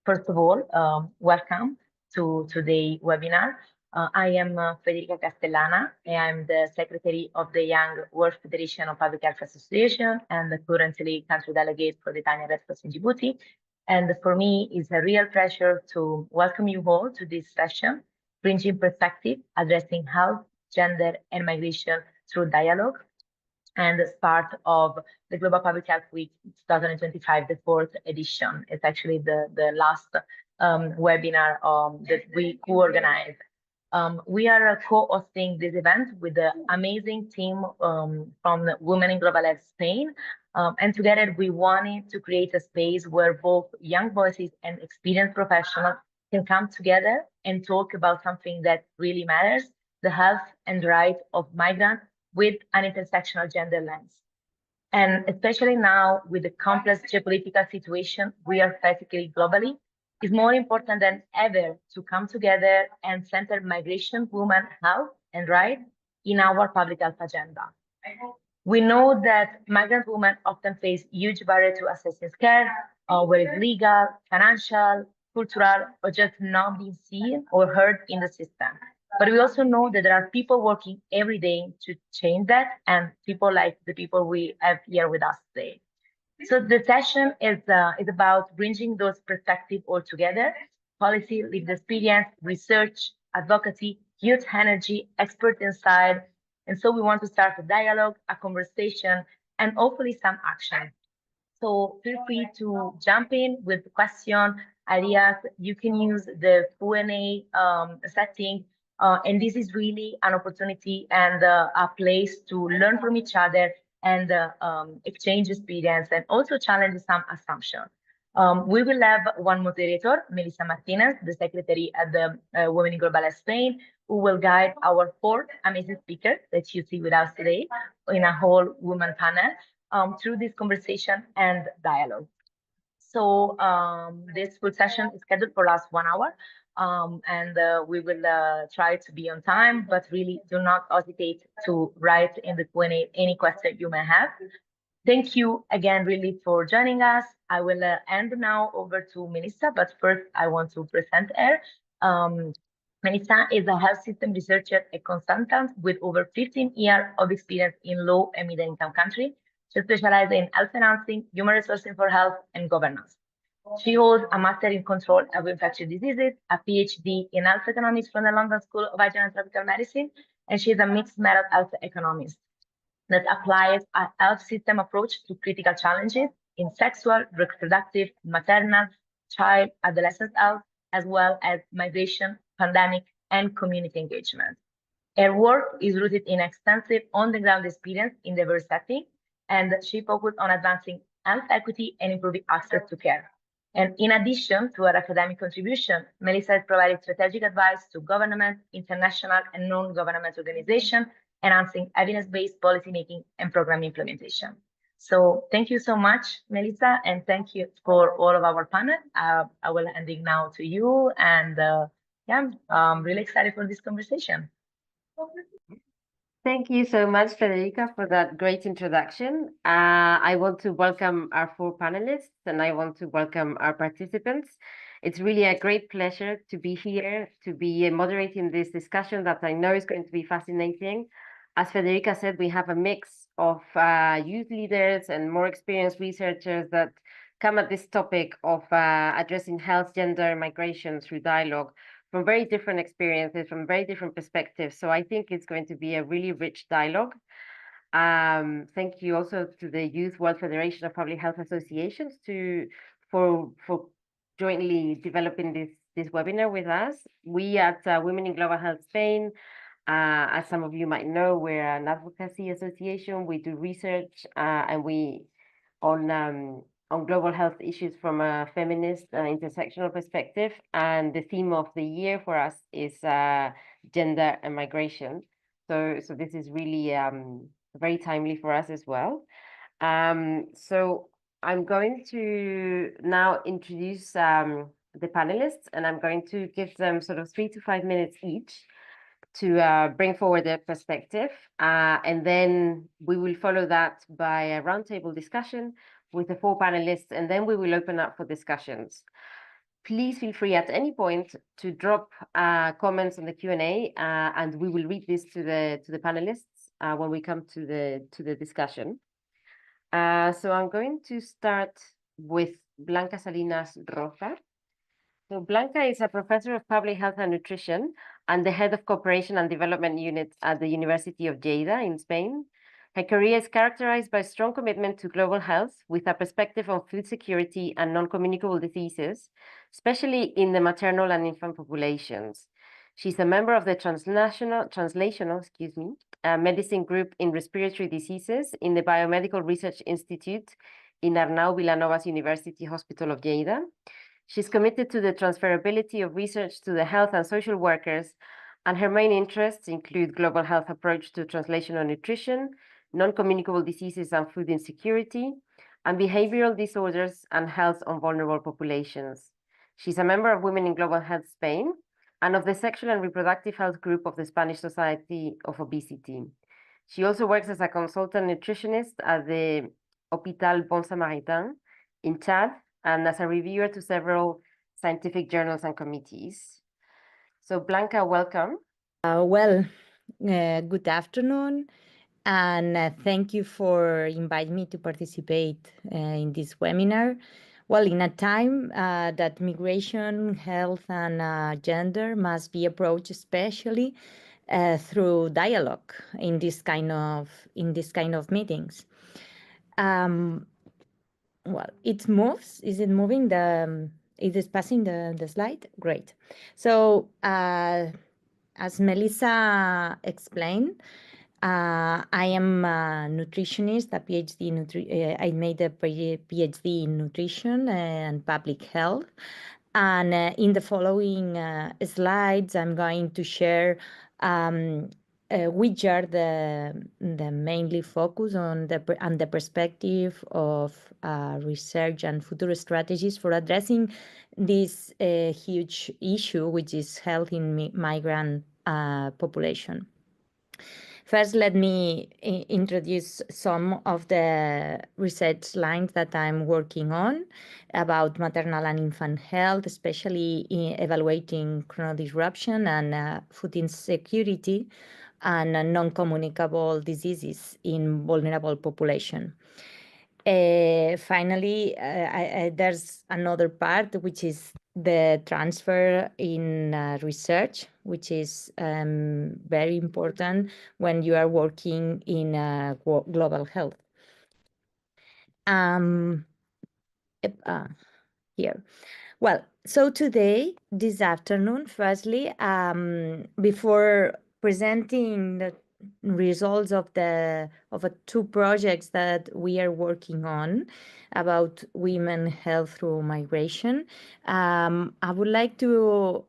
First of all, welcome to today's webinar. I am Federica Castellana, and I'm the Secretary of the Young World Federation of Public Health Association and currently country delegate for the Italian Red Cross in Djibouti. And for me, it's a real pleasure to welcome you all to this session, bringing perspective, addressing health, gender, and migration through dialogue. And as part of the Global Public Health Week 2025, the fourth edition. It's actually the last webinar that we co-organized. We are co-hosting this event with the amazing team from Women in Global Health Spain. And together we wanted to create a space where both young voices and experienced professionals can come together and talk about something that really matters, the health and rights of migrants with an intersectional gender lens. And especially now with the complex geopolitical situation we are facing globally, it's more important than ever to come together and center migration, women, health, and rights in our public health agenda. We know that migrant women often face huge barriers to accessing care, whether it's legal, financial, cultural, or just not being seen or heard in the system. But we also know that there are people working every day to change that, and people like the people we have here with us today. So the session is about bringing those perspectives all together: policy, lived experience, research, advocacy, youth energy, expert insight. And so we want to start a dialogue, a conversation, and hopefully some action. So feel free to jump in with questions, ideas. You can use the Q&A setting. And this is really an opportunity and a place to learn from each other and exchange experience and also challenge some assumptions. We will have one moderator, Melissa Martinez, the secretary at the Women in Global Health Spain, who will guide our four amazing speakers that you see with us today in a whole women panel through this conversation and dialogue. So this full session is scheduled for last 1 hour. And we will try to be on time, but really do not hesitate to write in the Q&A any question you may have. Thank you again, really, for joining us. I will hand now over to Melissa, but first I want to present her. Melissa is a health system researcher and consultant with over 15 years of experience in low and middle income countries. She specializes in health financing, human resources for health, and governance. She holds a Master in Control of Infectious Diseases, a PhD in Health Economics from the London School of Hygiene and Tropical Medicine, and she is a mixed method health economist that applies a health system approach to critical challenges in sexual, reproductive, maternal, child, adolescent health, as well as migration, pandemic, and community engagement. Her work is rooted in extensive on-the-ground experience in diverse settings, and she focused on advancing health equity and improving access to care. And in addition to her academic contribution, Melissa has provided strategic advice to government, international, and non-government organizations, enhancing evidence-based policymaking and program implementation. So thank you so much, Melissa, and thank you for all of our panel. I will hand it now to you, and yeah, I'm really excited for this conversation. Thank you so much, Federica, for that great introduction. I want to welcome our four panelists, and I want to welcome our participants. It's really a great pleasure to be here, to be moderating this discussion that I know is going to be fascinating. As Federica said, we have a mix of youth leaders and more experienced researchers that come at this topic of addressing health, gender, migration through dialogue from very different experiences, from very different perspectives. So I think it's going to be a really rich dialogue. Thank you also to the Youth World Federation of Public Health Associations for jointly developing this webinar with us. We at Women in Global Health Spain, as some of you might know, we're an advocacy association. We do research and we on global health issues from a feminist intersectional perspective. And the theme of the year for us is gender and migration. So this is really very timely for us as well. So I'm going to now introduce the panelists, and I'm going to give them sort of 3 to 5 minutes each to bring forward their perspective. And then we will follow that by a roundtable discussion with the 4 panelists, and then we will open up for discussions. Please feel free at any point to drop comments on the Q&A, and we will read this to the panelists when we come to the discussion. So I'm going to start with Blanca Salinas Roja. So Blanca is a professor of public health and nutrition and the head of cooperation and development unit at the University of Lleida in Spain. Her career is characterized by strong commitment to global health with a perspective on food security and non-communicable diseases, especially in the maternal and infant populations. She's a member of the translational medicine group in respiratory diseases in the Biomedical Research Institute in Arnau Vilanovas University Hospital of Lleida. She's committed to the transferability of research to the health and social workers, and her main interests include global health approach to translational nutrition, non-communicable diseases and food insecurity, and behavioral disorders and health on vulnerable populations. She's a member of Women in Global Health Spain and of the Sexual and Reproductive Health Group of the Spanish Society of Obesity. She also works as a consultant nutritionist at the Hôpital Bon Samaritain in Chad, and as a reviewer to several scientific journals and committees. So Blanca, welcome. Good afternoon, and thank you for inviting me to participate in this webinar. Well, in a time that migration, health, and gender must be approached especially through dialogue in this kind of meetings. Well, it moves. Is it moving? It is passing the slide? Great. So as Melissa explained, I am a nutritionist, a PhD. I made a PhD in nutrition and public health. And in the following slides, I'm going to share which are the mainly focus on the perspective of research and future strategies for addressing this huge issue, which is health in migrant population. First, let me introduce some of the research lines that I'm working on about maternal and infant health, especially in evaluating chronodisruption and food insecurity and non-communicable diseases in vulnerable population. Finally, there's another part, which is the transfer in research, which is very important when you are working in global health. Here. Well, so today, this afternoon, firstly, before presenting the results of two projects that we are working on about women health through migration, I would like to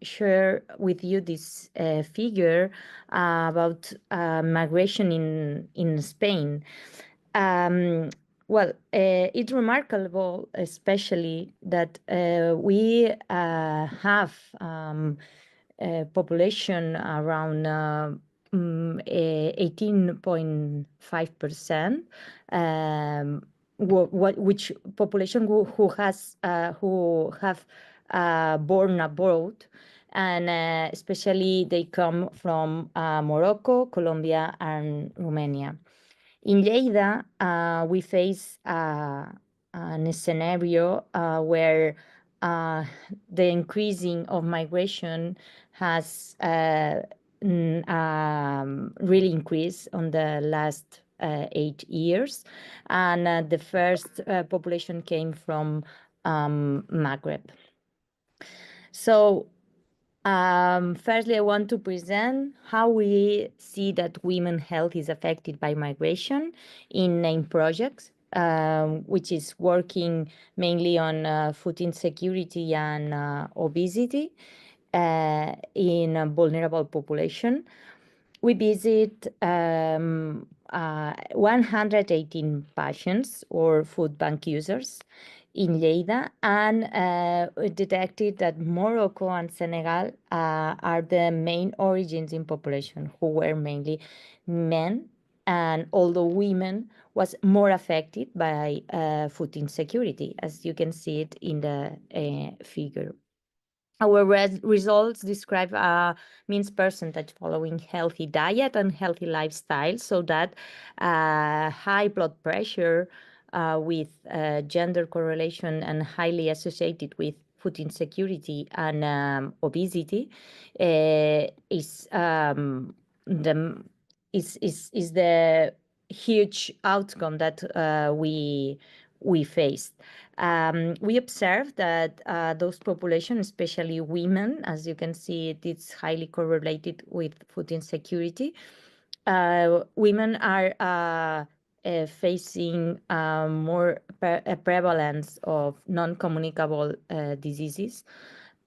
share with you this figure about migration in Spain. Well, it's remarkable, especially that we have a population around 18.5%, which population who have born abroad, and especially they come from Morocco, Colombia, and Romania. In Lleida, we face a scenario where the increasing of migration has really increased on the last 8 years, and the first population came from Maghreb. So firstly, I want to present how we see that women's health is affected by migration in main projects, which is working mainly on food insecurity and obesity in a vulnerable population. We visit 118 patients or food bank users in Lleida, and detected that Morocco and Senegal are the main origins in population, who were mainly men and although women was more affected by food insecurity, as you can see it in the figure. Our results describe a means percentage following healthy diet and healthy lifestyle, so that high blood pressure with gender correlation and highly associated with food insecurity and obesity is the huge outcome that we faced. We observed that those populations, especially women, as you can see, it's highly correlated with food insecurity. Women are facing more prevalence of non-communicable diseases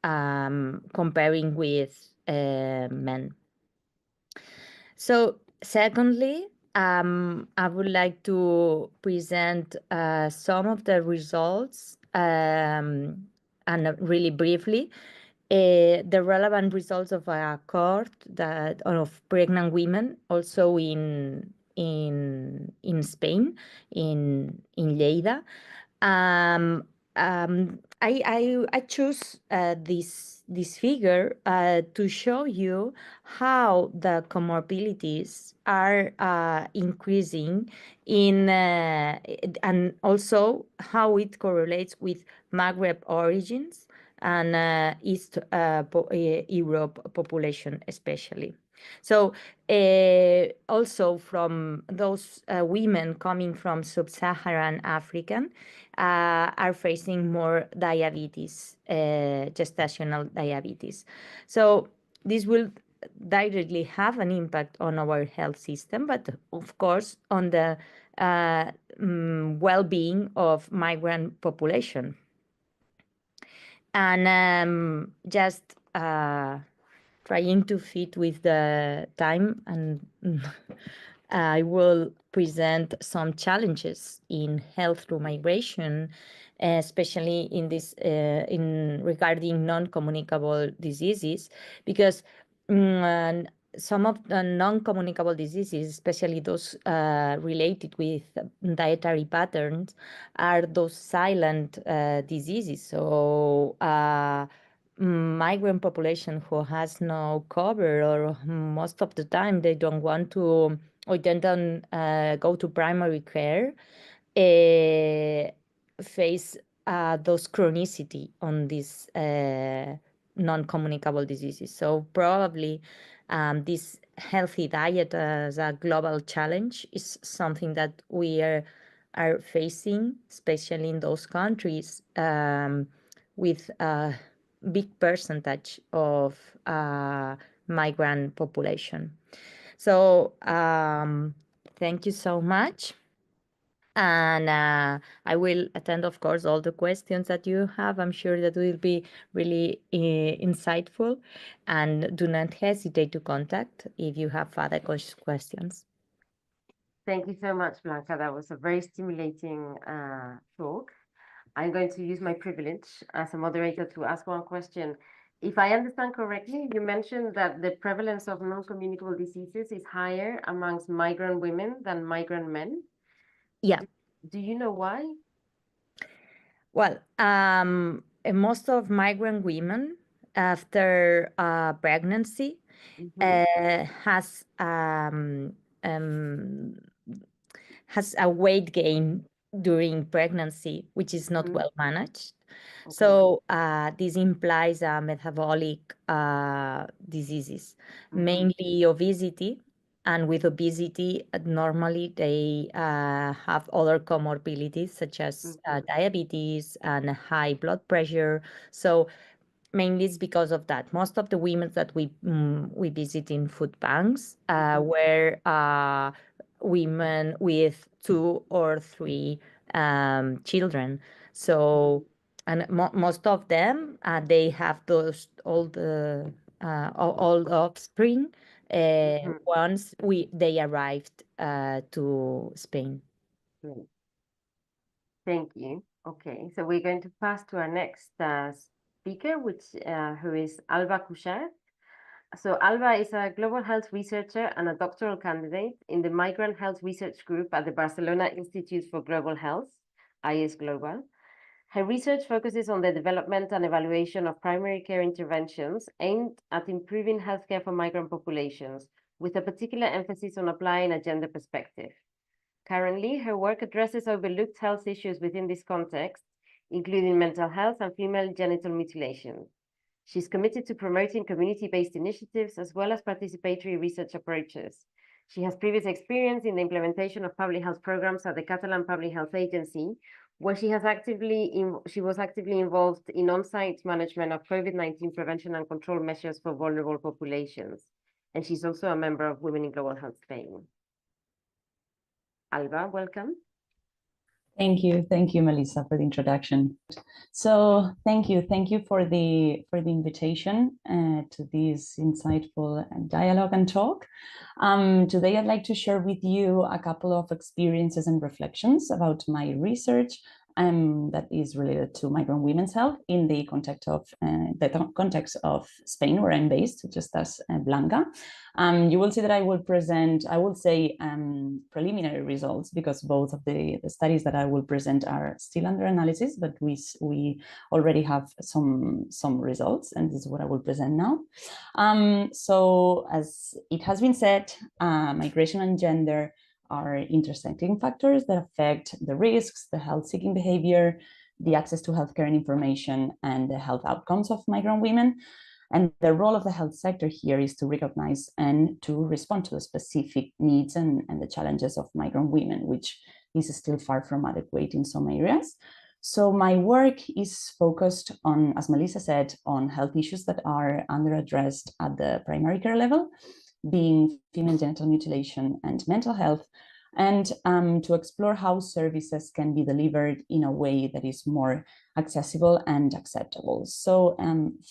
comparing with men. So, secondly, I would like to present some of the results and really briefly the relevant results of a cohort that of pregnant women, also in Spain, in Lleida. I choose this figure to show you how the comorbidities are increasing and also how it correlates with Maghreb origins and East Europe population especially. So also from those women coming from sub-Saharan African are facing more diabetes, gestational diabetes. So this will directly have an impact on our health system, but of course on the well-being of migrant population. And just trying to fit with the time, and I will present some challenges in health through migration, especially in this in regarding non-communicable diseases, because some of the non-communicable diseases, especially those related with dietary patterns, are those silent diseases. So migrant population who has no cover, or most of the time they don't want to, or they don't go to primary care, face those chronicity on these non-communicable diseases. So probably this healthy diet as a global challenge is something that we are facing, especially in those countries with a big percentage of migrant population. So thank you so much. And I will attend, of course, all the questions that you have. I'm sure that will be really insightful. And do not hesitate to contact if you have further questions. Thank you so much, Blanca. That was a very stimulating talk. I'm going to use my privilege as a moderator to ask one question. If I understand correctly, you mentioned that the prevalence of non-communicable diseases is higher amongst migrant women than migrant men. Yeah. Do you know why? Well, most of migrant women after pregnancy has a weight gain during pregnancy, which is not well managed. Okay. So this implies metabolic diseases, mainly obesity. And with obesity, normally they have other comorbidities such as diabetes and high blood pressure. So mainly it's because of that. Most of the women that we visit in food banks were women with 2 or 3 children. So, and most of them they have those all the offspring once they arrived to Spain. Great. Thank you. Okay, so we're going to pass to our next speaker, who is Alba Cuixart. So Alba is a global health researcher and a doctoral candidate in the Migrant Health Research Group at the Barcelona Institute for Global Health, IS Global. Her research focuses on the development and evaluation of primary care interventions aimed at improving healthcare for migrant populations, with a particular emphasis on applying a gender perspective. Currently, her work addresses overlooked health issues within this context, including mental health and female genital mutilation. She's committed to promoting community-based initiatives as well as participatory research approaches. She has previous experience in the implementation of public health programs at the Catalan Public Health Agency, where she was actively involved in on-site management of COVID-19 prevention and control measures for vulnerable populations. And she's also a member of Women in Global Health Spain. Alba, welcome. Thank you, Melissa, for the introduction. So thank you for the invitation to this insightful dialogue and talk. Today, I'd like to share with you a couple of experiences and reflections about my research that is related to migrant women's health in the context of Spain, where I'm based, just as Blanca. You will see that I will say preliminary results, because both of the studies that I will present are still under analysis, but we already have some results, and this is what I will present now. So as it has been said, migration and gender are intersecting factors that affect the risks, the health-seeking behavior, the access to healthcare and information, and the health outcomes of migrant women. And the role of the health sector here is to recognize and to respond to the specific needs and the challenges of migrant women, which is still far from adequate in some areas. So my work is focused on, as Melissa said, on health issues that are under-addressed at the primary care level, being female genital mutilation and mental health, and to explore how services can be delivered in a way that is more accessible and acceptable. So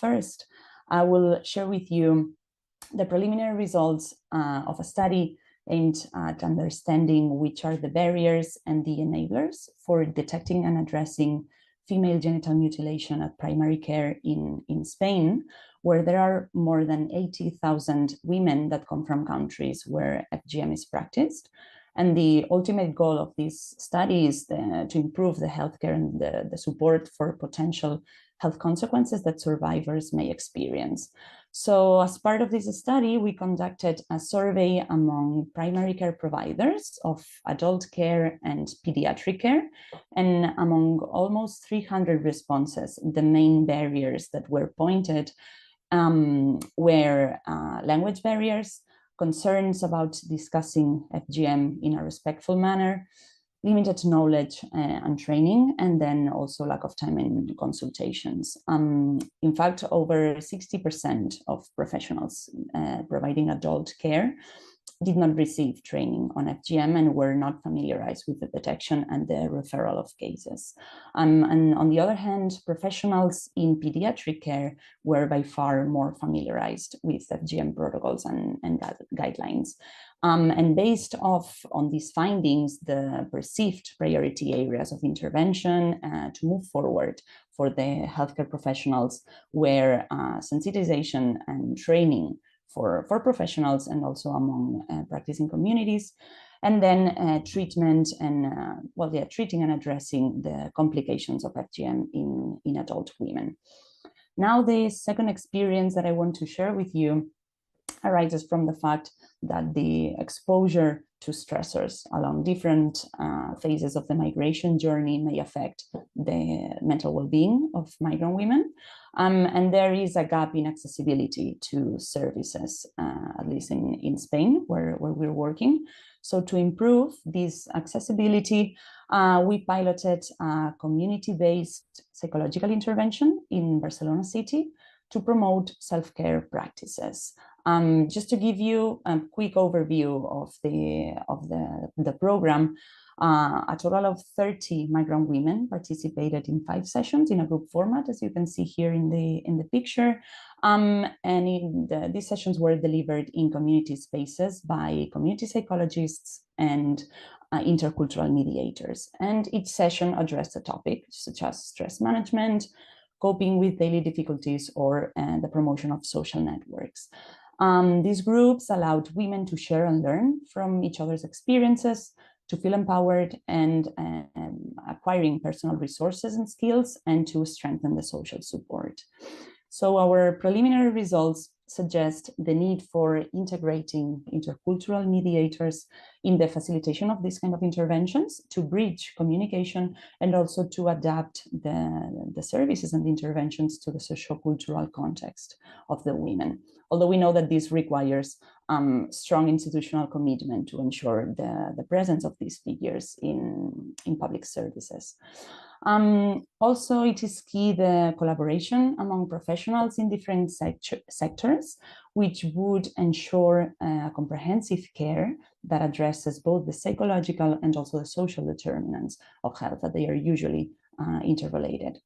first, I will share with you the preliminary results of a study aimed at understanding which are the barriers and the enablers for detecting and addressing female genital mutilation at primary care in Spain, where there are more than 80,000 women that come from countries where FGM is practiced. And the ultimate goal of this study is to improve the healthcare and the support for potential health consequences that survivors may experience. So as part of this study, we conducted a survey among primary care providers of adult care and pediatric care. And among almost 300 responses, the main barriers that were pointed were language barriers, concerns about discussing FGM in a respectful manner, limited knowledge and training, and then also lack of time in consultations. In fact, over 60% of professionals providing adult care did not receive training on FGM and were not familiarized with the detection and the referral of cases. And on the other hand, professionals in pediatric care were by far more familiarized with FGM protocols and guidelines. And based on these findings, the perceived priority areas of intervention to move forward for the healthcare professionals were sensitization and training for professionals and also among practicing communities, and then treatment and treating and addressing the complications of FGM in adult women. Now, the second experience that I want to share with you arises from the fact that the exposure to stressors along different phases of the migration journey may affect the mental well-being of migrant women. And there is a gap in accessibility to services, at least in Spain, where we're working. So to improve this accessibility, we piloted a community-based psychological intervention in Barcelona city to promote self-care practices. Just to give you a quick overview of the program, a total of 30 migrant women participated in 5 sessions in a group format, as you can see here in the picture. These sessions were delivered in community spaces by community psychologists and intercultural mediators. And each session addressed a topic such as stress management, coping with daily difficulties, or the promotion of social networks. These groups allowed women to share and learn from each other's experiences, to feel empowered and acquiring personal resources and skills, and to strengthen the social support. So our preliminary results suggest the need for integrating intercultural mediators in the facilitation of these kind of interventions to bridge communication and also to adapt the services and the interventions to the socio-cultural context of the women. Although we know that this requires strong institutional commitment to ensure the presence of these figures in public services. Also, it is key the collaboration among professionals in different sectors, which would ensure comprehensive care that addresses both the psychological and also the social determinants of health, that they are usually interrelated.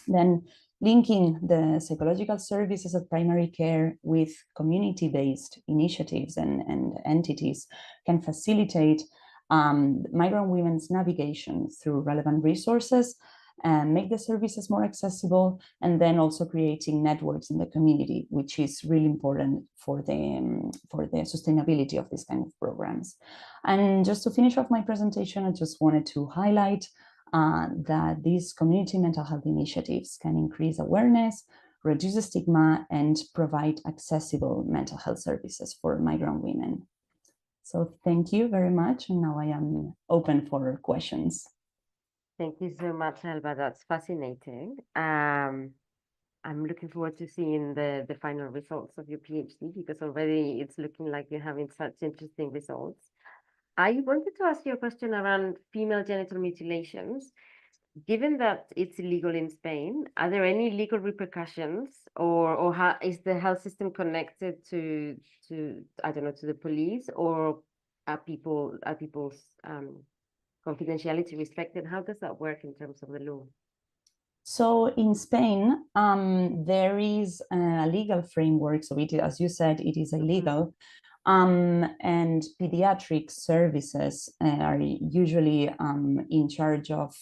Then linking the psychological services of primary care with community-based initiatives and entities can facilitate migrant women's navigation through relevant resources and make the services more accessible, and then also creating networks in the community, which is really important for the sustainability of these kind of programs. And just to finish off my presentation, I just wanted to highlight that these community mental health initiatives can increase awareness, reduce stigma, and provide accessible mental health services for migrant women. So thank you very much, and now I am open for questions. Thank you so much, Alba. That's fascinating. I'm looking forward to seeing the final results of your PhD, because already it's looking like you're having such interesting results. I wanted to ask you a question around female genital mutilations. Given that it's illegal in Spain, are there any legal repercussions, or how is the health system connected to I don't know, to the police, or are people's confidentiality respected? How does that work in terms of the law? So in Spain, there is a legal framework. So it, as you said, it is illegal. And pediatric services are usually in charge of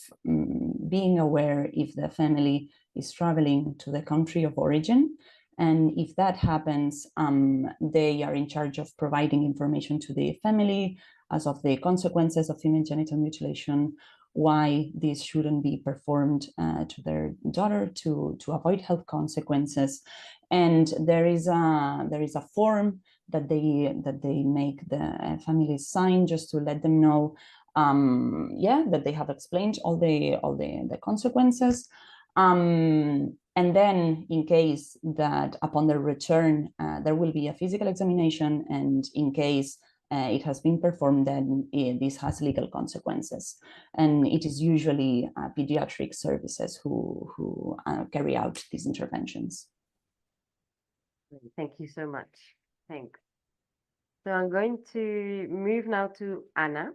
being aware if the family is traveling to the country of origin. And if that happens, they are in charge of providing information to the family as of the consequences of female genital mutilation, why this shouldn't be performed to their daughter to avoid health consequences. And there is a form that they make the families sign, just to let them know that they have explained all the consequences. And then in case that upon their return there will be a physical examination, and in case it has been performed, then this has legal consequences. And it is usually pediatric services who carry out these interventions. Thank you so much. Thanks. So I'm going to move now to Ana.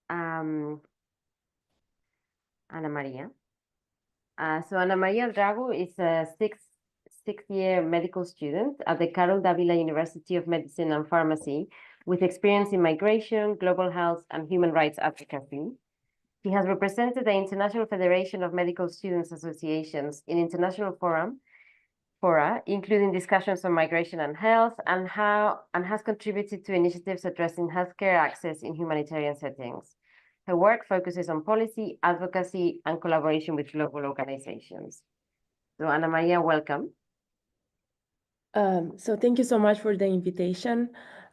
Ana Maria. So Ana Maria Drago is a sixth-year medical student at the Carol Davila University of Medicine and Pharmacy, with experience in migration, global health, and human rights advocacy. She has represented the International Federation of Medical Students Associations in international fora, including discussions on migration and health, and has contributed to initiatives addressing healthcare access in humanitarian settings. Her work focuses on policy, advocacy, and collaboration with global organizations. So Ana Maria, welcome. So thank you so much for the invitation.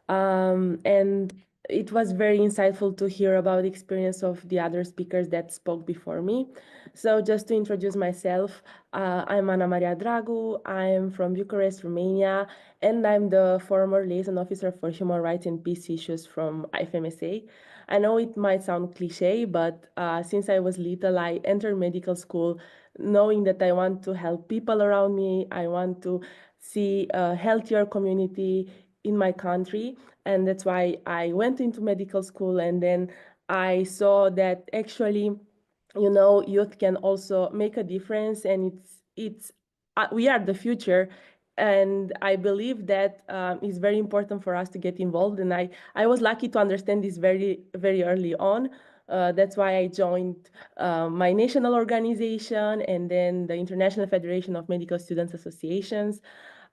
And it was very insightful to hear about the experience of the other speakers that spoke before me. So just to introduce myself, I'm Ana Maria Dragu. I'm from Bucharest, Romania, and I'm the former liaison officer for human rights and peace issues from IFMSA. I know it might sound cliche, but since I was little, I entered medical school knowing that I want to help people around me. I want to see a healthier community in my country, and that's why I went into medical school. And then I saw that actually, you know, youth can also make a difference, and it's we are the future. And I believe that it's very important for us to get involved. And I was lucky to understand this very, very early on. That's why I joined my national organization and then the International Federation of Medical Students Associations.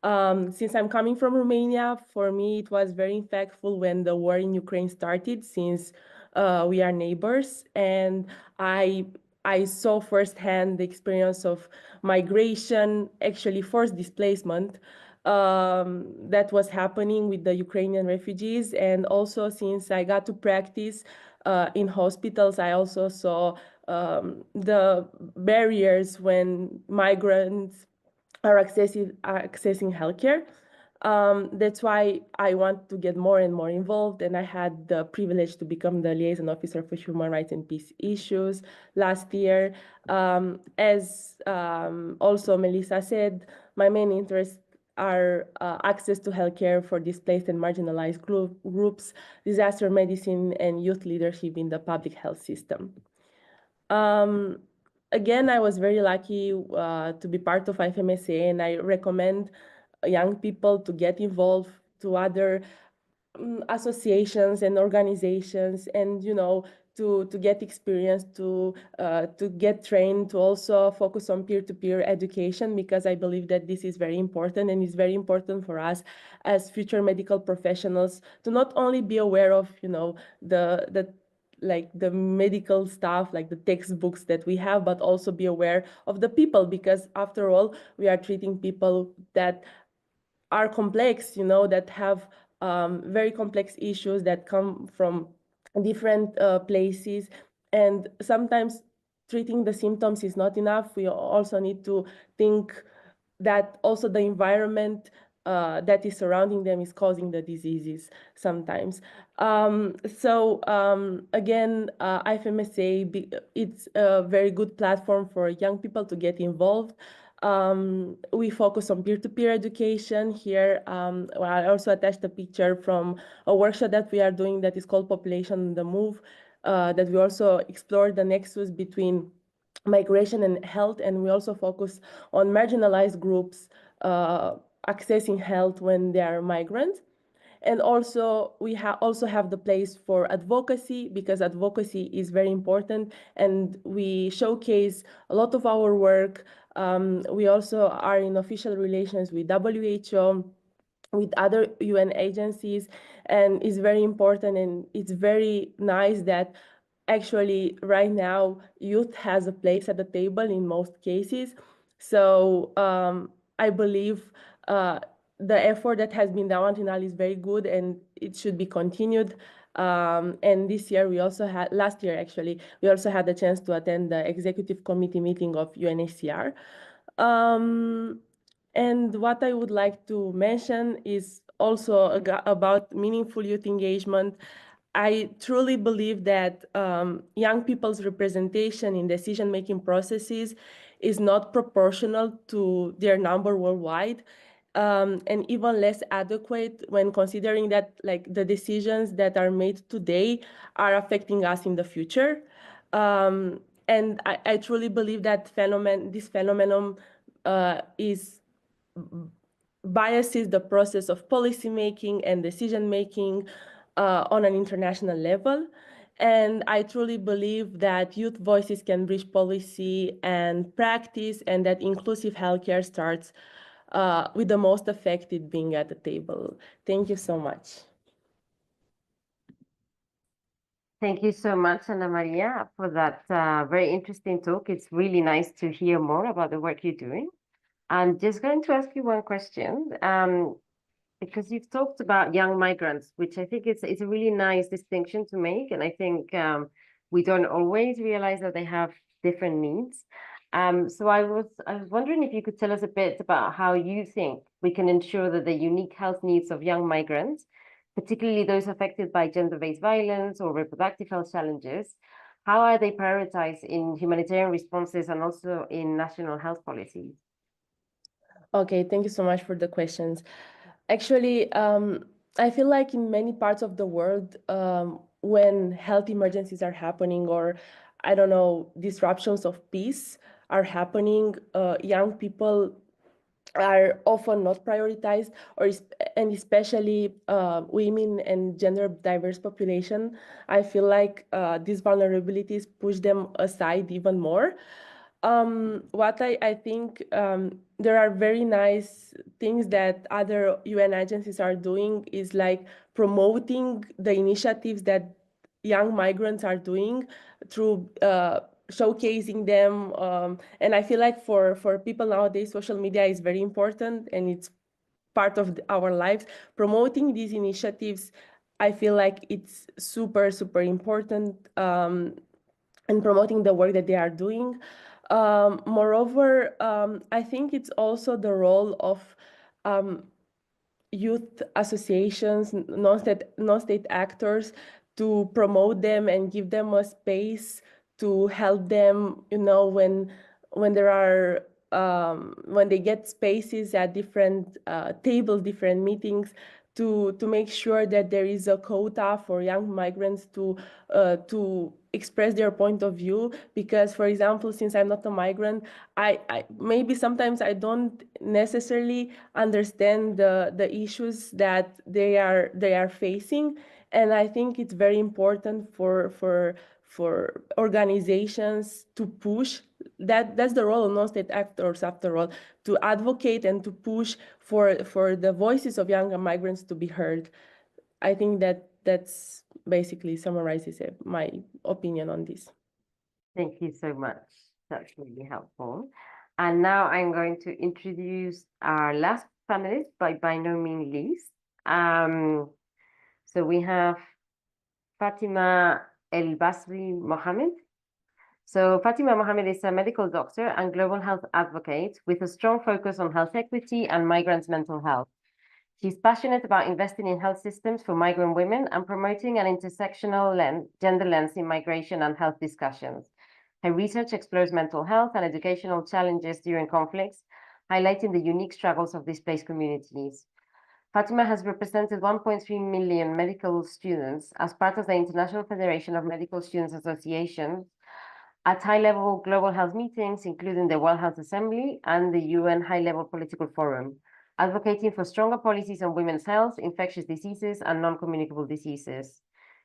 Since I'm coming from Romania, for me, it was very impactful when the war in Ukraine started, since we are neighbors. And I saw firsthand the experience of migration, actually forced displacement, that was happening with the Ukrainian refugees. And also, since I got to practice in hospitals, I also saw the barriers when migrants are accessing healthcare. That's why I want to get more and more involved, and I had the privilege to become the liaison officer for human rights and peace issues last year. As also Melissa said, my main interests are access to healthcare for displaced and marginalized groups, disaster medicine, and youth leadership in the public health system. Again, I was very lucky to be part of IFMSA, and I recommend young people to get involved to other associations and organizations, and to get experience, to get trained, to also focus on peer-to-peer education, because I believe that this is very important, and it's very important for us as future medical professionals to not only be aware of the medical stuff, like the textbooks that we have, but also be aware of the people, because after all, we are treating people that are complex, that have very complex issues that come from different places. And sometimes treating the symptoms is not enough. We also need to think that also the environment that is surrounding them is causing the diseases sometimes. Again, IFMSA, it's a very good platform for young people to get involved. We focus on peer-to-peer education here. I also attached a picture from a workshop that we are doing that is called Population on the Move, that we also explore the nexus between migration and health, and we also focus on marginalized groups accessing health when they are migrants. And also, we also have the place for advocacy, because advocacy is very important, and we showcase a lot of our work. We also are in official relations with WHO, with other UN agencies, and it's very important, and it's very nice that actually right now youth has a place at the table in most cases. So I believe the effort that has been done until now is very good, and it should be continued. And this year last year actually, we also had the chance to attend the executive committee meeting of UNHCR. And what I would like to mention is also about meaningful youth engagement. I truly believe that young people's representation in decision-making processes is not proportional to their number worldwide, and even less adequate when considering that the decisions that are made today are affecting us in the future. And I truly believe that this phenomenon biases the process of policymaking and decision-making on an international level. And I truly believe that youth voices can bridge policy and practice, and that inclusive healthcare starts with the most affected being at the table. Thank you so much. Thank you so much, Ana Maria, for that very interesting talk. It's really nice to hear more about the work you're doing. I'm just going to ask you one question, because you've talked about young migrants, which I think it's a really nice distinction to make. And I think we don't always realize that they have different needs. So I was wondering if you could tell us a bit about how you think we can ensure that the unique health needs of young migrants, particularly those affected by gender-based violence or reproductive health challenges, how are they prioritized in humanitarian responses and also in national health policies? Okay, thank you so much for the questions. Actually, I feel like in many parts of the world, when health emergencies are happening, or I don't know, disruptions of peace are happening, young people are often not prioritized, and especially women and gender diverse population. I feel like these vulnerabilities push them aside even more. what I think there are very nice things that other UN agencies are doing is like promoting the initiatives that young migrants are doing through showcasing them. And I feel like for people nowadays, social media is very important and it's part of our lives. Promoting these initiatives, I feel like it's super, super important, and promoting the work that they are doing. Moreover, I think it's also the role of youth associations, non-state actors, to promote them and give them a space to help them, when there are when they get spaces at different tables, different meetings, to make sure that there is a quota for young migrants to express their point of view. Because, for example, since I'm not a migrant, I maybe sometimes I don't necessarily understand the issues that they are facing, and I think it's very important for organizations to push. That's the role of non-state actors, after all, to advocate and to push for the voices of young migrants to be heard. I think that's basically summarizes my opinion on this. Thank you so much. That's really helpful. And now I'm going to introduce our last panelist, by no means least. So we have Fatima El Basri Mohammed. So Fatima Mohammed is a medical doctor and global health advocate with a strong focus on health equity and migrants' mental health. She's passionate about investing in health systems for migrant women and promoting an intersectional gender lens in migration and health discussions. Her research explores mental health and educational challenges during conflicts, highlighting the unique struggles of displaced communities. Fatima has represented 1.3 million medical students as part of the International Federation of Medical Students Associations at high-level global health meetings, including the World Health Assembly and the UN High-Level Political Forum, advocating for stronger policies on women's health, infectious diseases, and non-communicable diseases.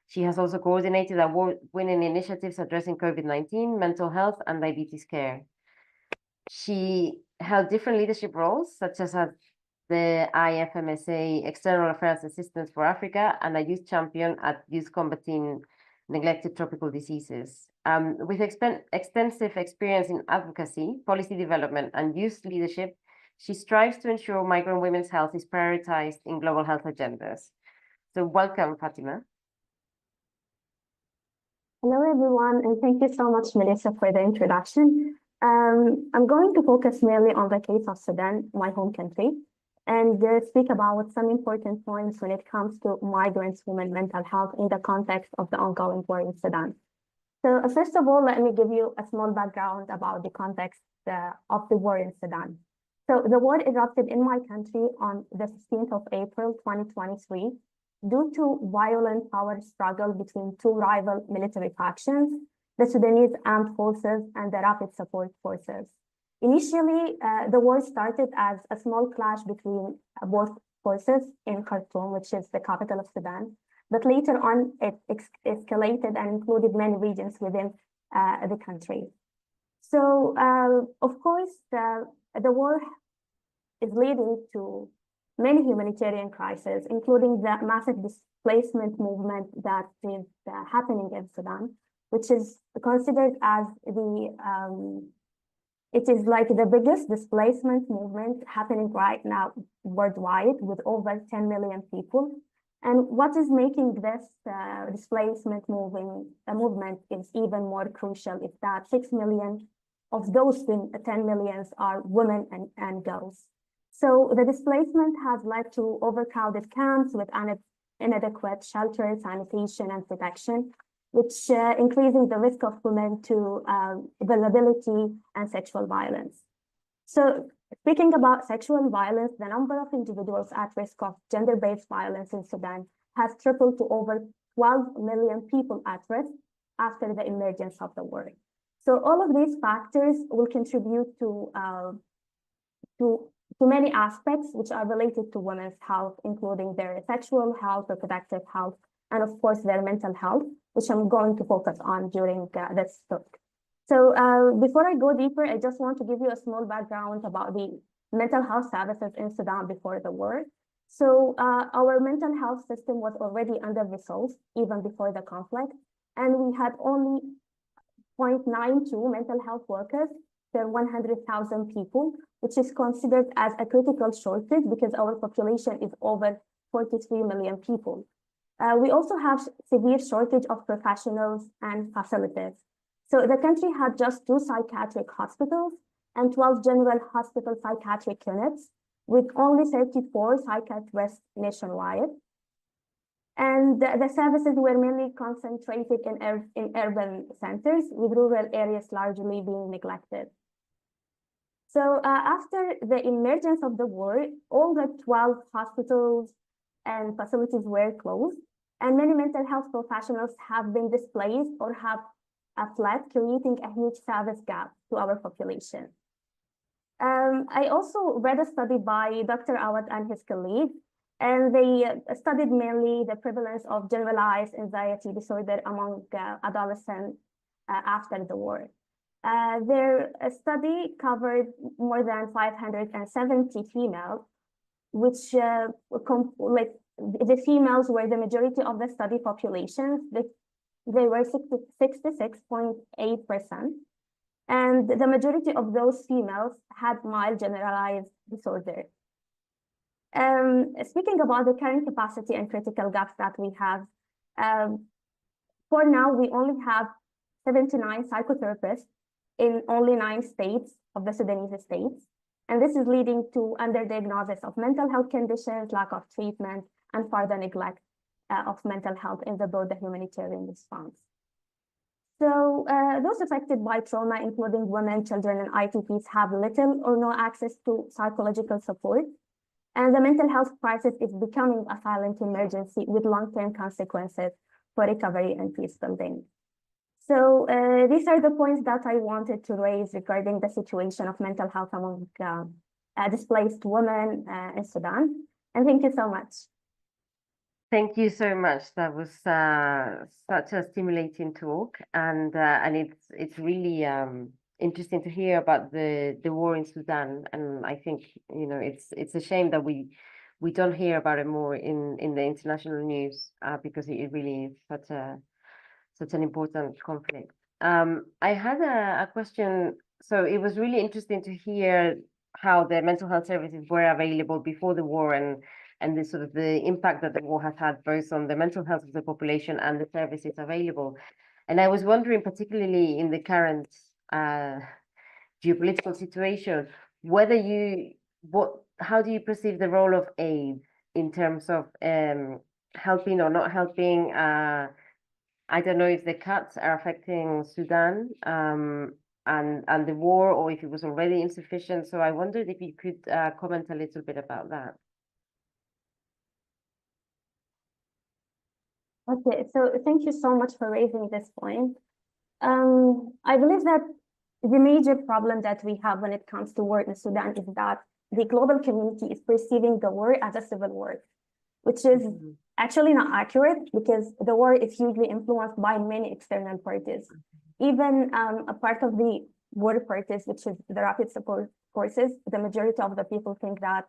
She has also coordinated award-winning initiatives addressing COVID-19, mental health, and diabetes care. She held different leadership roles, such as at the IFMSA External Affairs Assistance for Africa and a youth champion at Youth Combating Neglected Tropical Diseases. With extensive experience in advocacy, policy development, and youth leadership, she strives to ensure migrant women's health is prioritized in global health agendas. So welcome, Fatima. Hello, everyone, and thank you so much, Melissa, for the introduction. I'm going to focus mainly on the case of Sudan, my home country, and speak about some important points when it comes to migrants' women's mental health in the context of the ongoing war in Sudan. So first of all, let me give you a small background about the context of the war in Sudan. So the war erupted in my country on the 15th of April, 2023, due to violent power struggle between two rival military factions, the Sudanese Armed Forces and the Rapid Support Forces. Initially, the war started as a small clash between both forces in Khartoum, which is the capital of Sudan. But later on, it escalated and included many regions within the country. So, of course, the war is leading to many humanitarian crises, including the massive displacement movement that is happening in Sudan, which is considered as it is like the biggest displacement movement happening right now worldwide, with over 10 million people. And what is making this displacement movement is even more crucial is that 6 million of those 10 millions are women and girls. So the displacement has led to overcrowded camps with inadequate shelter, sanitation, and protection, which increasing the risk of women to vulnerability and sexual violence. So speaking about sexual violence, the number of individuals at risk of gender-based violence in Sudan has tripled to over 12 million people at risk after the emergence of the war. So all of these factors will contribute to many aspects which are related to women's health, including their sexual health, reproductive health, and of course their mental health, which I'm going to focus on during this talk. So before I go deeper, I just want to give you a small background about the mental health services in Sudan before the war. So our mental health system was already under-resourced even before the conflict, and we had only 0.92 mental health workers per 100,000 people, which is considered as a critical shortage because our population is over 43 million people. We also have severe shortage of professionals and facilities. So the country had just 2 psychiatric hospitals and 12 general hospital psychiatric clinics, with only 34 psychiatrists nationwide. And the services were mainly concentrated in urban centers, with rural areas largely being neglected. So after the emergence of the war, all the 12 hospitals and facilities were closed, and many mental health professionals have been displaced or have fled, creating a huge service gap to our population. I also read a study by Dr. Awad and his colleagues, and they studied mainly the prevalence of generalized anxiety disorder among adolescents after the war. Their study covered more than 570 females, which like the females were the majority of the study population. They were 66.8%. And the majority of those females had mild generalized disorder. Speaking about the current capacity and critical gaps that we have, for now, we only have 79 psychotherapists in only 9 states of the Sudanese states. And this is leading to underdiagnosis of mental health conditions, lack of treatment, and further neglect of mental health in the broader humanitarian response. So those affected by trauma, including women, children, and ITPs, have little or no access to psychological support. And the mental health crisis is becoming a silent emergency with long-term consequences for recovery and peace building. So these are the points that I wanted to raise regarding the situation of mental health among displaced women in Sudan. And thank you so much. Thank you so much. That was such a stimulating talk, and it's really interesting to hear about the war in Sudan. And I think it's a shame that we don't hear about it more in the international news because it really is such an important conflict. I had a question. So it was really interesting to hear how the mental health services were available before the war and the sort of the impact that the war has had both on the mental health of the population and the services available. And I was wondering, particularly in the current geopolitical situation, whether how do you perceive the role of aid in terms of helping or not helping? I don't know if the cuts are affecting Sudan and the war, or if it was already insufficient. So I wondered if you could comment a little bit about that. Okay, so thank you so much for raising this point. I believe that the major problem that we have when it comes to war in Sudan is that the global community is perceiving the war as a civil war, which is actually not accurate because the war is hugely influenced by many external parties. Even a part of the war parties, which is the rapid support forces, the majority of the people think that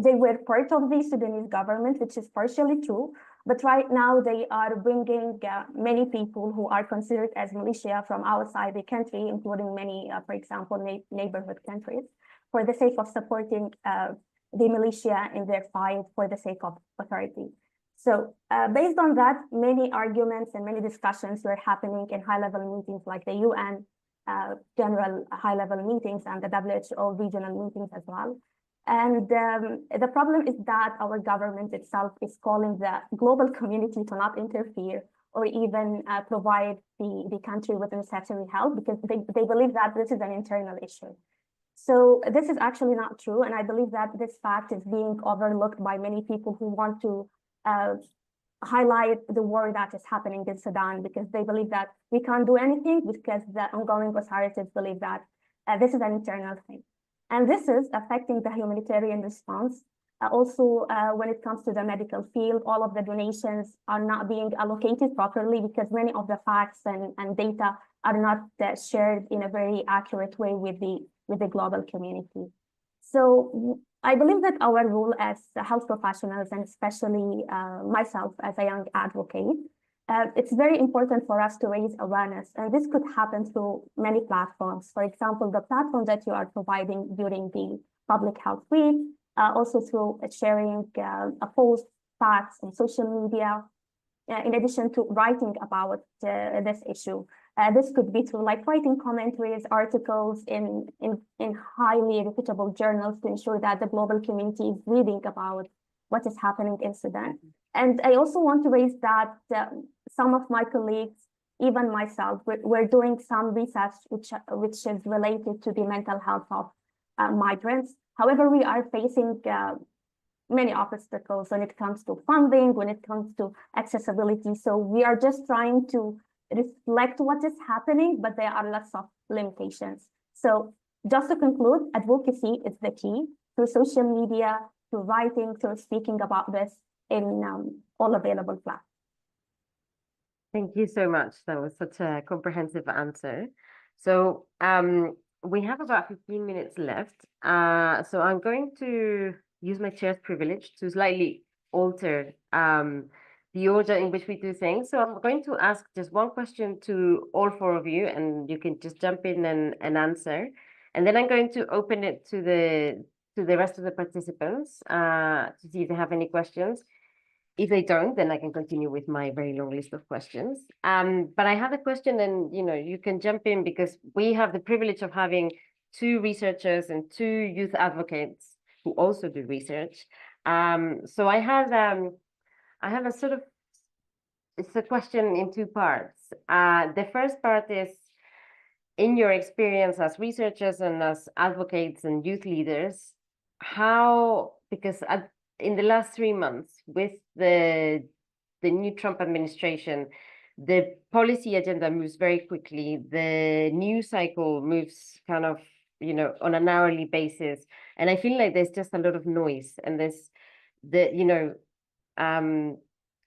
they were part of the Sudanese government, which is partially true. But right now they are bringing many people who are considered as militia from outside the country, including many, for example, neighborhood countries, for the sake of supporting the militia in their fight for the sake of authority. So based on that, many arguments and many discussions were happening in high-level meetings like the UN general high-level meetings and the WHO regional meetings as well. And the problem is that our government itself is calling the global community to not interfere or even provide the country with necessary help because they believe that this is an internal issue. So this is actually not true. And I believe that this fact is being overlooked by many people who want to highlight the war that is happening in Sudan because they believe that we can't do anything because the ongoing authorities believe that this is an internal thing. And this is affecting the humanitarian response. Also, when it comes to the medical field, all of the donations are not being allocated properly because many of the facts and data are not shared in a very accurate way with the global community. So I believe that our role as health professionals, and especially myself as a young advocate, it's very important for us to raise awareness, and this could happen through many platforms. For example, the platform that you are providing during the Public Health Week, also through sharing a post, facts on social media, in addition to writing about this issue. This could be through like writing commentaries, articles in highly reputable journals to ensure that the global community is reading about what is happening in Sudan. And I also want to raise that some of my colleagues, even myself, we're doing some research which is related to the mental health of migrants. However, we are facing many obstacles when it comes to funding, when it comes to accessibility. So we are just trying to reflect what is happening, but there are lots of limitations. So just to conclude, advocacy is the key through social media, through writing, through speaking about this in all available platforms. Thank you so much. That was such a comprehensive answer. So we have about 15 minutes left. So I'm going to use my chair's privilege to slightly alter the order in which we do things. So I'm going to ask just one question to all four of you, and you can just jump in and answer. And then I'm going to open it to the rest of the participants to see if they have any questions. If they don't, then I can continue with my very long list of questions. But I have a question, and you can jump in, because we have the privilege of having two researchers and two youth advocates who also do research. So I have a sort of, it's a question in two parts. The first part is, in your experience as researchers and as advocates and youth leaders, how, because in the last 3 months with the new Trump administration, the policy agenda moves very quickly. The news cycle moves kind of, on an hourly basis. And I feel like there's just a lot of noise, and and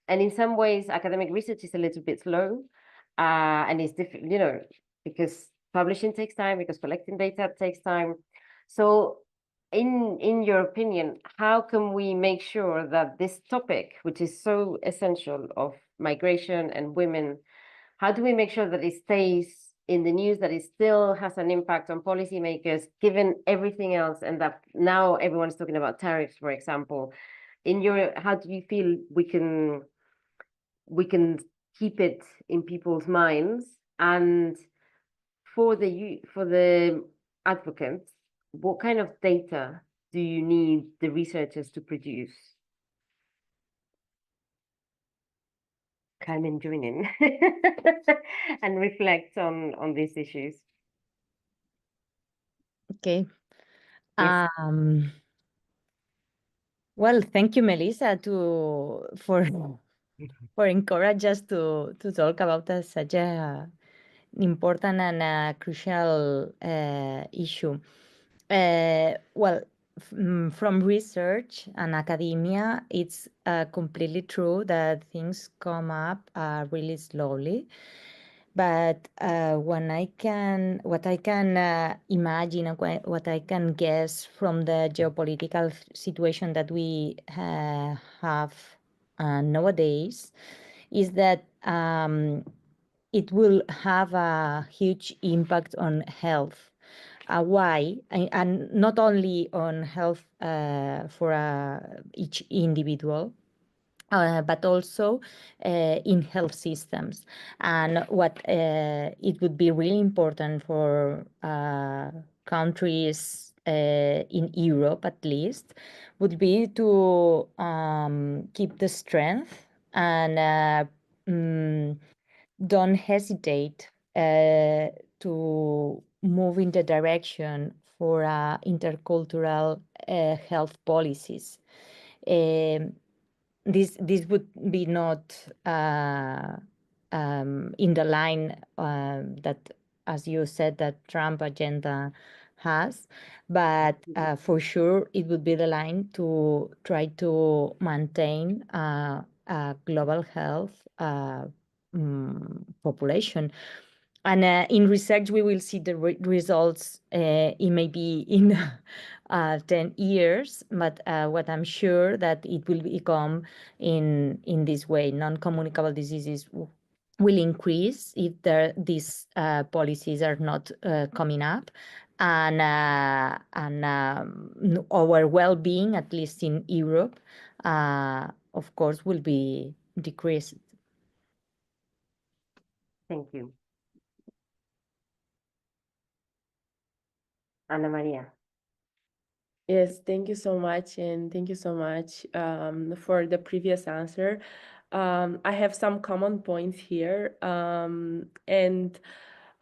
in some ways, academic research is a little bit slow, and it's different, because publishing takes time, because collecting data takes time. So in your opinion, how can we make sure that this topic, which is so essential, of migration and women, how do we make sure that it stays in the news, that it still has an impact on policymakers, given everything else, and that now everyone's talking about tariffs, for example? How do you feel we can keep it in people's minds? And for the advocates, what kind of data do you need the researchers to produce? Come and join in and reflect on these issues. Okay. Yes. Well, thank you, Melissa, for encourage us to talk about such a important and crucial issue. Well, from research and academia, it's completely true that things come up really slowly. But what I can imagine and what I can guess from the geopolitical situation that we have nowadays is that it will have a huge impact on health. Why? And not only on health for each individual, but also in health systems. And what it would be really important for countries in Europe, at least, would be to keep the strength and don't hesitate to move in the direction for intercultural health policies. This would be not in the line that, as you said, that Trump agenda has, but for sure it would be the line to try to maintain a global health population. And in research, we will see the results. It may be in 10 years, but what I'm sure that it will become in this way. Non-communicable diseases will increase if these policies are not coming up, and our well-being, at least in Europe, of course, will be decreased. Thank you. Ana Maria. Yes, thank you so much, and thank you so much for the previous answer. I have some common points here, and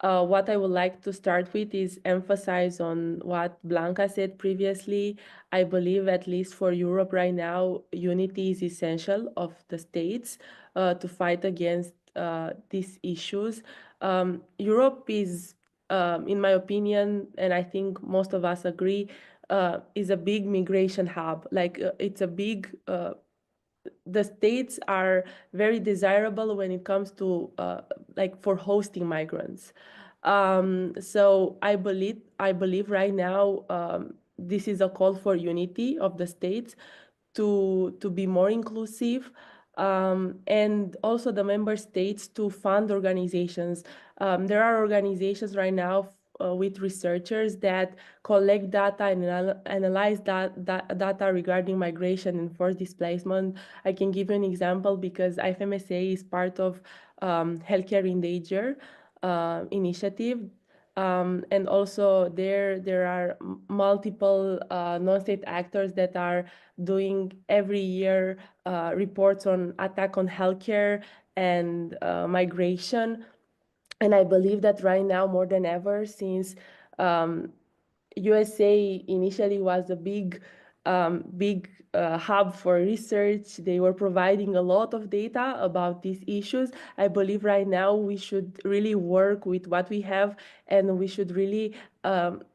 what I would like to start with is emphasize on what Blanca said previously. I believe, at least for Europe right now, unity is essential of the states to fight against these issues. Europe is, in my opinion, and I think most of us agree, is a big migration hub. Like it's a big the states are very desirable when it comes to like for hosting migrants. So I believe right now this is a call for unity of the states to be more inclusive, and also the member states to fund organizations. There are organizations right now with researchers that collect data and analyze data regarding migration and forced displacement. I can give you an example because IFMSA is part of Healthcare in Danger initiative. And also there are multiple non-state actors that are doing every year reports on attack on healthcare and migration. And I believe that right now, more than ever, since USA initially was a big hub for research, they were providing a lot of data about these issues. I believe right now we should really work with what we have, and we should really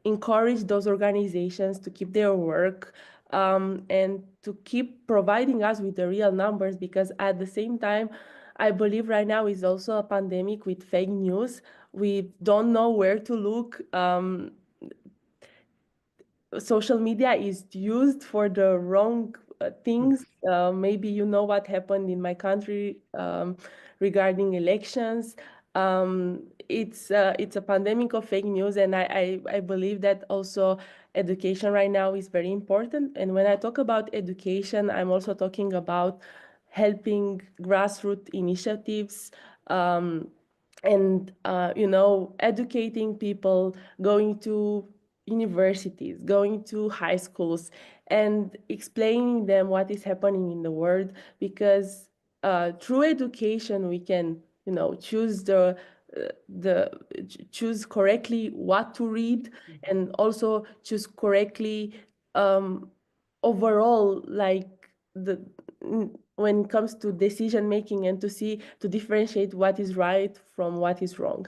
encourage those organizations to keep their work and to keep providing us with the real numbers, because at the same time, I believe right now is also a pandemic with fake news. We don't know where to look. Social media is used for the wrong things. Maybe you know what happened in my country regarding elections. It's a pandemic of fake news, and I believe that also education right now is very important. And when I talk about education, I'm also talking about helping grassroots initiatives, and educating people, going to universities, going to high schools, and explaining them what is happening in the world, because through education we can choose correctly what to read, and also choose correctly overall, like when it comes to decision making, and to differentiate what is right from what is wrong.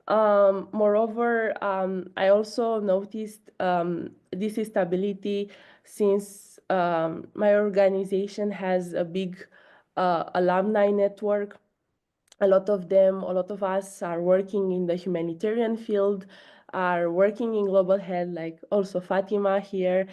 Moreover, I also noticed this instability since my organization has a big alumni network. A lot of us are working in the humanitarian field, are working in global health, like also Fatima here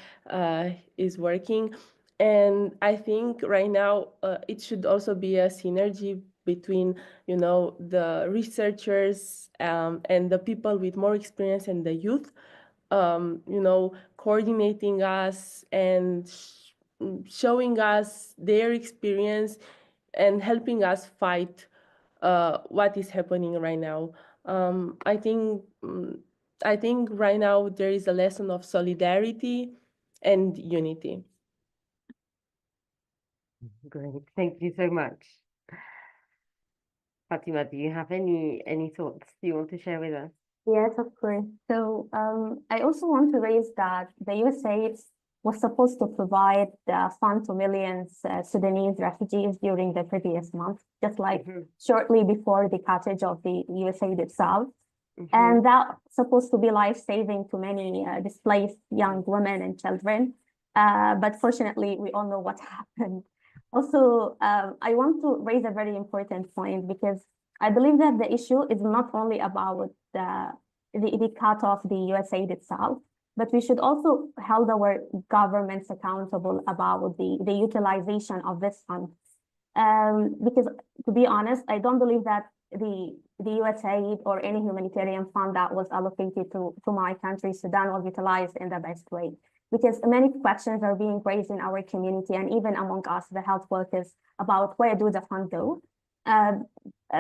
is working. And I think right now it should also be a synergy between, the researchers and the people with more experience and the youth, coordinating us and showing us their experience and helping us fight what is happening right now. I think right now there is a lesson of solidarity and unity. Great, thank you so much. Fatima, do you have any thoughts you want to share with us? Yes, of course. So I also want to raise that the USA was supposed to provide funds to millions Sudanese refugees during the previous month, just like shortly before the passage of the USAID itself. And that's supposed to be life-saving to many displaced young women and children. But fortunately, we all know what happened. Also, I want to raise a very important point, because I believe that the issue is not only about the cut of the USAID itself, but we should also hold our governments accountable about the utilization of this fund. Because to be honest, I don't believe that the USAID or any humanitarian fund that was allocated to my country, Sudan, was utilized in the best way. Because many questions are being raised in our community and even among us, the health workers, about where do the funds go?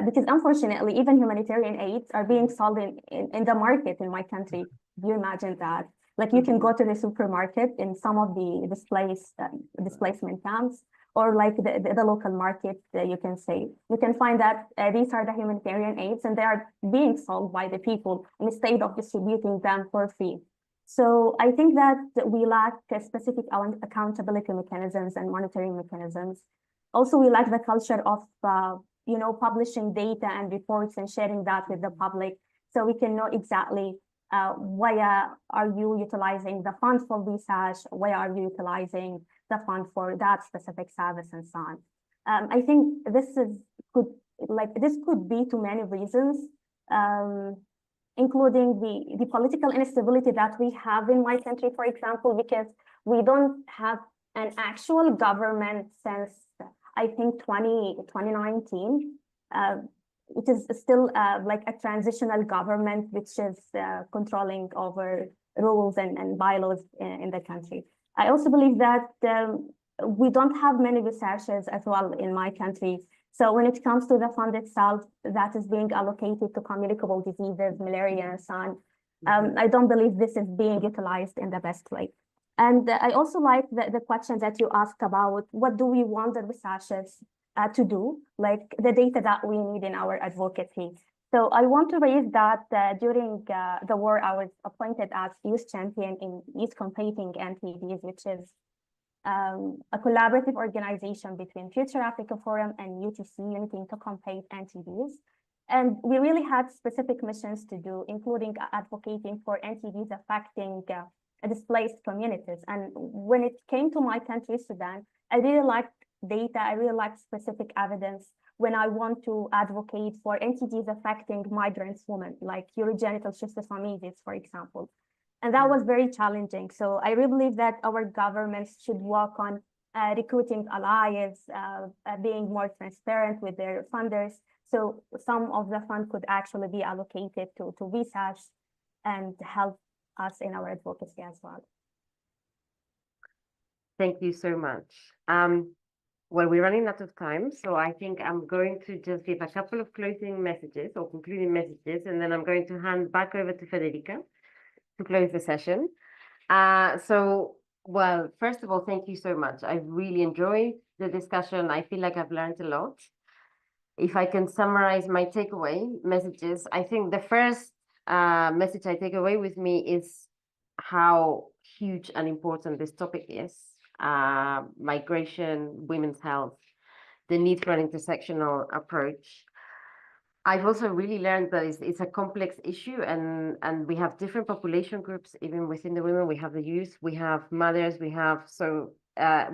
Because unfortunately, even humanitarian aids are being sold in the market in my country. Do you imagine that? Like you can go to the supermarket in some of the displacement camps, or like the local market, you can say. You can find that these are the humanitarian aids and they are being sold by the people instead of distributing them for free. So I think that we lack specific accountability mechanisms and monitoring mechanisms. Also, we lack the culture of publishing data and reports and sharing that with the public, so we can know exactly why are you utilizing the fund for research, why are you utilizing the fund for that specific service, and so on. I think this could be to many reasons, including the political instability that we have in my country, for example, because we don't have an actual government since I think 2019. It is still like a transitional government, which is controlling over rules and bylaws in the country. I also believe that we don't have many researchers as well in my country. So when it comes to the fund itself that is being allocated to communicable diseases, malaria, and so on, I don't believe this is being utilized in the best way. And I also like the question that you asked about what do we want the researchers to do, like the data that we need in our advocacy. So I want to raise that during the war, I was appointed as youth champion in Youth Combating NTDs, which is a collaborative organization between Future Africa Forum and UTC, Unity to Combat NTDs. And we really had specific missions to do, including advocating for NTDs affecting displaced communities. And when it came to my country, Sudan, I really liked data, I really liked specific evidence when I want to advocate for NTDs affecting migrants women, like urogenital schistosomiasis, for example. And that was very challenging. So I really believe that our governments should work on recruiting allies, being more transparent with their funders. So some of the fund could actually be allocated to research and help us in our advocacy as well. Thank you so much. Well, we're running out of time, so I think I'm going to just give a couple of closing messages or concluding messages, and then I'm going to hand back over to Federica to close the session. Well, first of all, thank you so much. I really enjoyed the discussion. I feel like I've learned a lot. If I can summarize my takeaway messages, I think the first message I take away with me is how huge and important this topic is. Migration, women's health, the need for an intersectional approach. I've also really learned that it's a complex issue, and we have different population groups, even within the women. We have the youth, we have mothers, we have,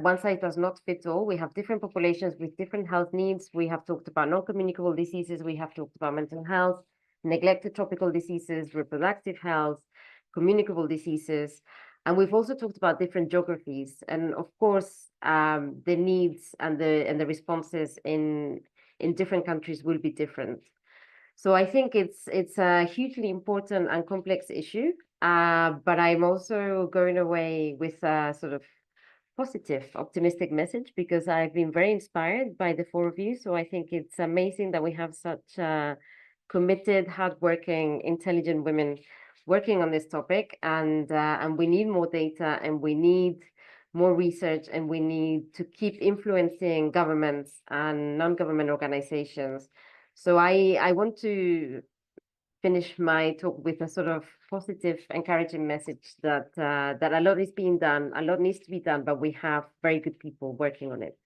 one size does not fit all. We have different populations with different health needs. We have talked about non-communicable diseases, we have talked about mental health, neglected tropical diseases, reproductive health, communicable diseases. And we've also talked about different geographies, and of course, the needs and the responses in different countries will be different. So I think it's a hugely important and complex issue, but I'm also going away with a sort of positive, optimistic message, because I've been very inspired by the four of you. So I think it's amazing that we have such committed, hardworking, intelligent women working on this topic, and we need more data, and we need more research, and we need to keep influencing governments and non-government organizations. So I want to finish my talk with a sort of positive, encouraging message that that a lot is being done, a lot needs to be done, but we have very good people working on it.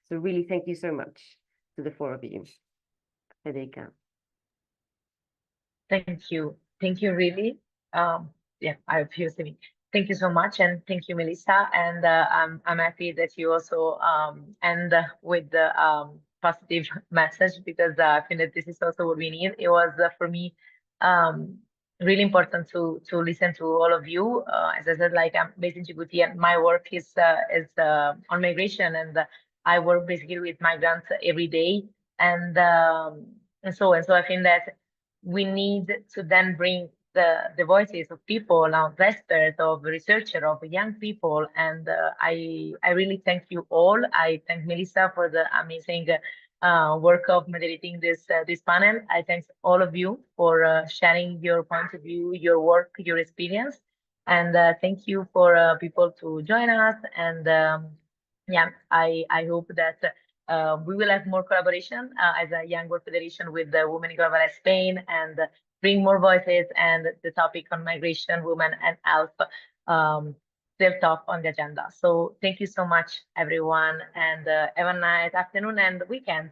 So really, thank you so much to the four of you. Federica. Thank you, really. Yeah, I feel the thank you so much, and thank you, Melissa. And I'm happy that you also end with the positive message, because I think that this is also what we need. It was for me really important to listen to all of you. As I said, like, I'm based in Djibouti, and my work is on migration, and I work basically with migrants every day, and so I think that we need to then bring the voices of people, of experts, of researchers, of young people, and I really thank you all. I thank Melissa for the amazing work of moderating this panel. I thank all of you for sharing your point of view, your work, your experience, and thank you for people to join us. And yeah, I hope that we will have more collaboration as a Young World Federation with the Women in Globalized Spain, and bring more voices and the topic on migration, women, and health still top on the agenda. So thank you so much, everyone, and have a nice afternoon and weekend.